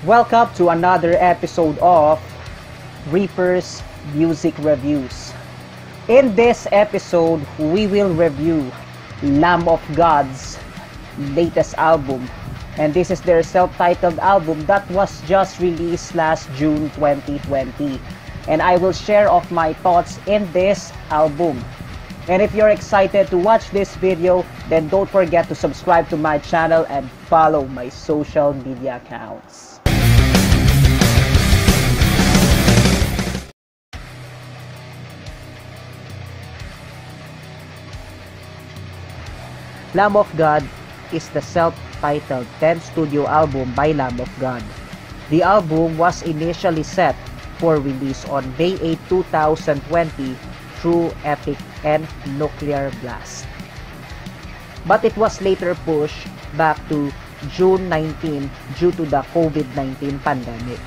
Welcome to another episode of Reaper's Music Reviews. In this episode, we will review Lamb of God's latest album. And this is their self-titled album that was just released last June 2020. And I will share of my thoughts in this album. And if you're excited to watch this video, then don't forget to subscribe to my channel and follow my social media accounts. Lamb of God is the self-titled 10th studio album by Lamb of God. The album was initially set for release on May 8, 2020 through Epic and Nuclear Blast. But it was later pushed back to June 19 due to the COVID-19 pandemic.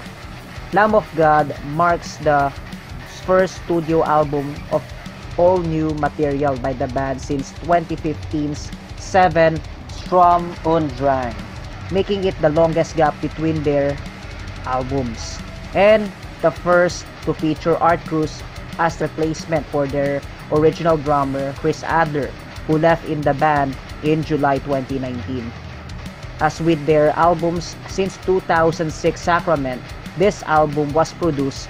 Lamb of God marks the first studio album of all new material by the band since 2015's 7 Sturm und Drang, making it the longest gap between their albums, and the first to feature Art Cruz as replacement for their original drummer Chris Adler, who left in the band in July 2019. As with their albums since 2006 Sacrament, this album was produced,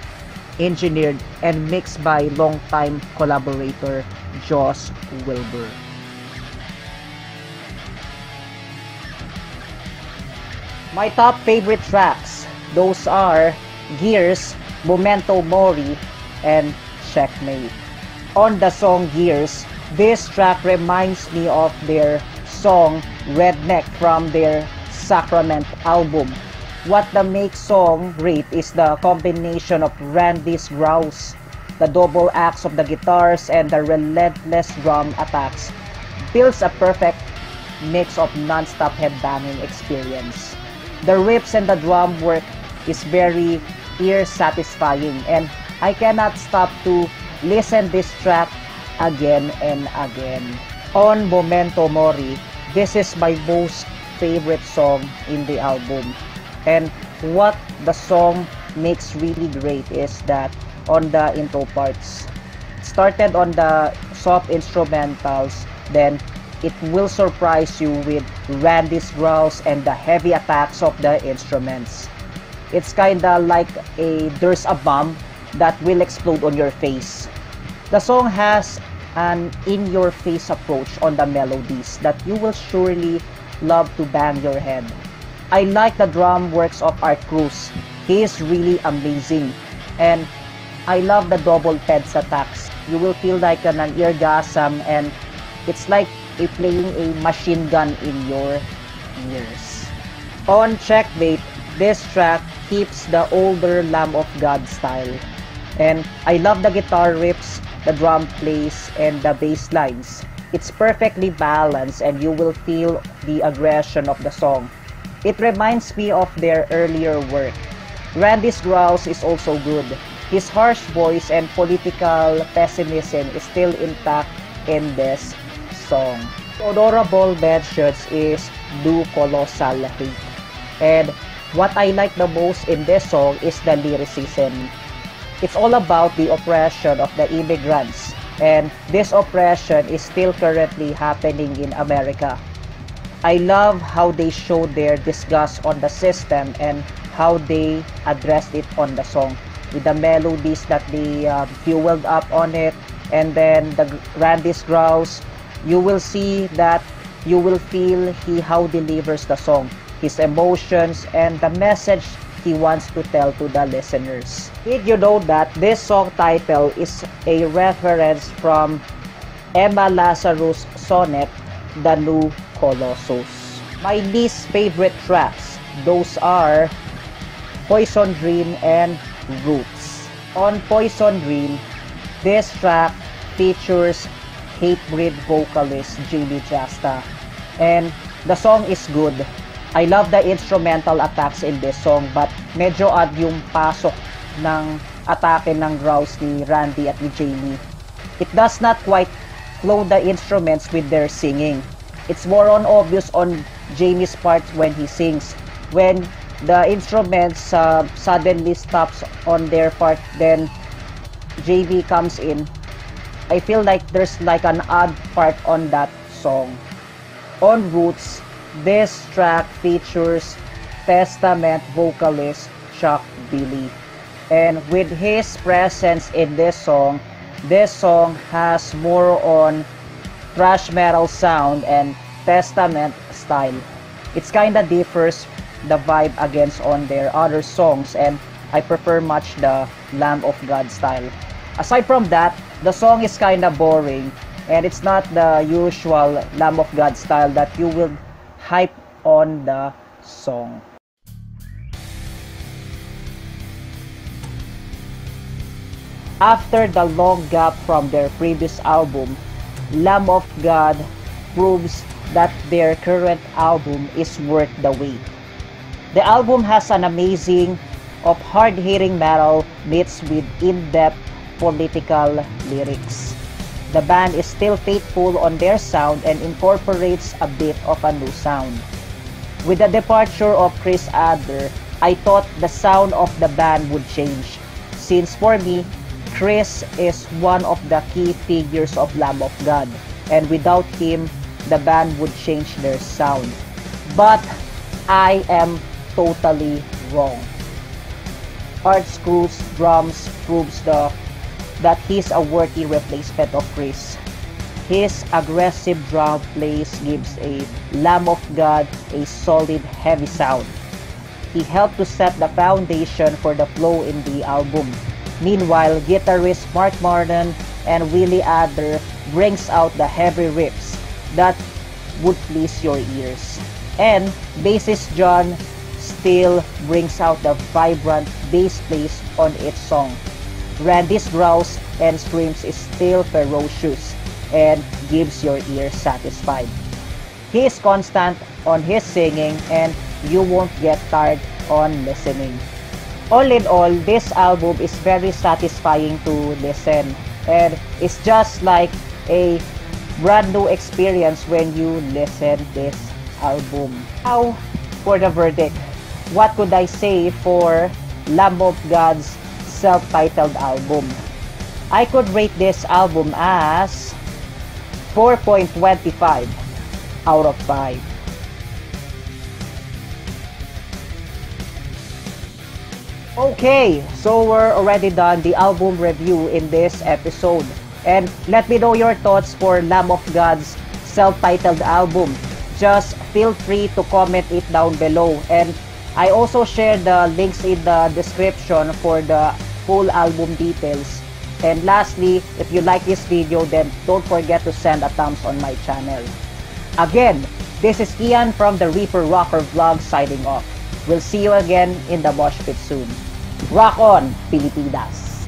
engineered, and mixed by longtime collaborator Josh Wilbur. My top favorite tracks, those are Gears, Memento Mori, and Checkmate. On the song Gears, this track reminds me of their song Redneck from their Sacrament album. What the makes song great is the combination of Randy's growls, the double acts of the guitars, and the relentless drum attacks. Builds a perfect mix of non-stop headbanging experience. The riffs and the drum work is very ear-satisfying, and I cannot stop to listen this track again and again. On Memento Mori, this is my most favorite song in the album. And what the song makes really great is that on the intro parts, it started on the soft instrumentals, then it will surprise you with Randy's growls and the heavy attacks of the instruments. It's kinda like there's a bomb that will explode on your face. The song has an in-your-face approach on the melodies that you will surely love to bang your head. I like the drum works of Art Cruz. He is really amazing. And I love the double heads attacks. You will feel like an eargasm, and it's like playing a machine gun in your ears. On Checkmate, this track keeps the older Lamb of God style. And I love the guitar riffs, the drum plays, and the bass lines. It's perfectly balanced, and you will feel the aggression of the song. It reminds me of their earlier work. Randy's growls is also good. His harsh voice and political pessimism is still intact in this song. Honorable mentions is Do Colossal Hate. And what I like the most in this song is the lyricism. It's all about the oppression of the immigrants, and this oppression is still currently happening in America. I love how they showed their disgust on the system and how they addressed it on the song, with the melodies that they fueled up on it, and then the Randy's growls. You will see that you will feel how delivers the song, his emotions, and the message he wants to tell to the listeners. Did you know that this song title is a reference from Emma Lazarus' sonnet, The New Colossus? My least favorite tracks, those are Poison Dream and Roots. On Poison Dream, this track features Hatebreed vocalist Jamie Jasta, and the song is good. I love the instrumental attacks in this song, but medyo odd yung pasok ng atake ng growls ni Randy at ni Jamie. It does not quite flow the instruments with their singing. It's more on obvious on Jamie's part when he sings. When the instruments suddenly stops on their part, then JV comes in. I feel like there's like an odd part on that song. On Roots, this track features Testament vocalist Chuck Billy. And with his presence in this song has more on thrash metal sound and Testament style. It's kinda differs the vibe against on their other songs, and I prefer much the Lamb of God style. Aside from that, the song is kinda boring, and it's not the usual Lamb of God style that you will hype on the song. After the long gap from their previous album, Lamb of God proves that their current album is worth the wait. The album has an amazing of hard-hitting metal mixed with in-depth political lyrics. The band is still faithful on their sound and incorporates a bit of a new sound. With the departure of Chris Adler, I thought the sound of the band would change, since for me, Chris is one of the key figures of Lamb of God, and without him, the band would change their sound. But I am totally wrong. Art Cruz drums proves that he's a worthy replacement of Chris. His aggressive drum plays gives a Lamb of God a solid heavy sound. He helped to set the foundation for the flow in the album. Meanwhile, guitarist Mark Martin and Willie Adler brings out the heavy riffs that would please your ears. And bassist John still brings out the vibrant bass plays on each song. Randy's growls and screams is still ferocious and gives your ears satisfied. He is constant on his singing and you won't get tired on listening. All in all, this album is very satisfying to listen, and it's just like a brand new experience when you listen this album. Now, for the verdict, what could I say for Lamb of God's self-titled album? I could rate this album as 4.25 out of 5. Okay, so we're already done the album review in this episode. And let me know your thoughts for Lamb of God's self-titled album. Just feel free to comment it down below. And I also shared the links in the description for the full album details. And lastly, if you like this video, then don't forget to send a thumbs on my channel. Again, this is Ian from the ReaperRocker vlog signing off. We'll see you again in the mosh pit soon. Rock on, Pilipinas!